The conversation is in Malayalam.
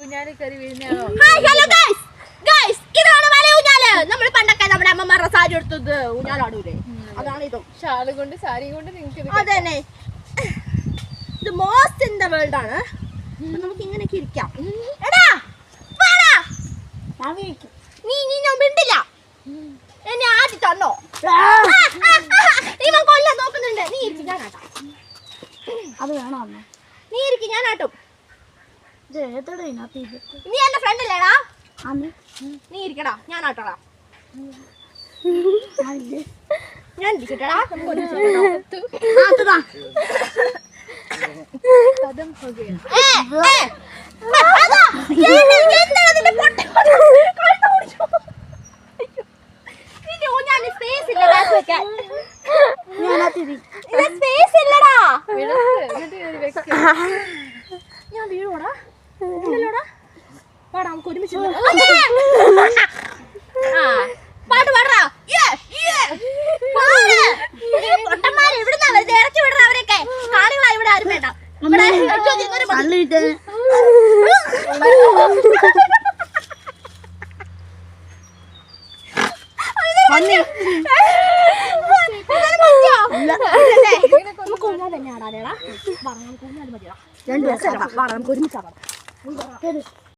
ഇതാണ് ഊഞ്ഞാല്. നമ്മൾ പണ്ടൊക്കെ നമ്മുടെ അമ്മമാരുടെ സാരി എടുത്തത് ഊഞ്ഞാലാടൂലേ, അതാണ് ഇതും. ഷാള് കൊണ്ട് സാരി കൊണ്ട് നിങ്ങൾക്ക് അതന്നെ. ഇത് മോസ്റ്റ് ഇൻ ദ വേൾഡ് ആണ്. നമുക്ക് ഇങ്ങനെയൊക്കെ ഇരിക്കാം. എടാ നീ ഞാൻ മിണ്ടില്ല. എന്നെ ആദ്യം തന്നോ? ഇവൻ കൊല്ലാൻ നോക്കുന്നുണ്ട്. നീ ഇരിക്കും, ഞാൻ ആട്ടാം. അത് വേണോ? നീ ഇരിക്കും, ഞാൻ ആട്ടും. നീ എന്റെ ഫ്രണ്ട് അല്ലേടാ? നീ ഇരിക്കടാ, ഞാൻ ആട്ടോടാ. ഞാൻ ഇരിക്കട്ടാ. ഞാൻ വീഴോടാ. പാടാ, നമുക്ക് ഒരുമിച്ച് പാട്ട് പാടാ. പൊട്ടന്മാരെ എവിടുന്നാ വരുന്നത്? ഇറക്കി വിടറ അവരൊക്കെ. കാണികളാ ഇവിടെ ആരും വേണ്ട. നമുക്ക് ഊഞ്ഞാൽ തന്നെ ആടാനേടാ. നമുക്ക് ഊഞ്ഞാൽ മതിയാ. 2 ദിവസം നമുക്ക് ഒരുമിച്ചാ.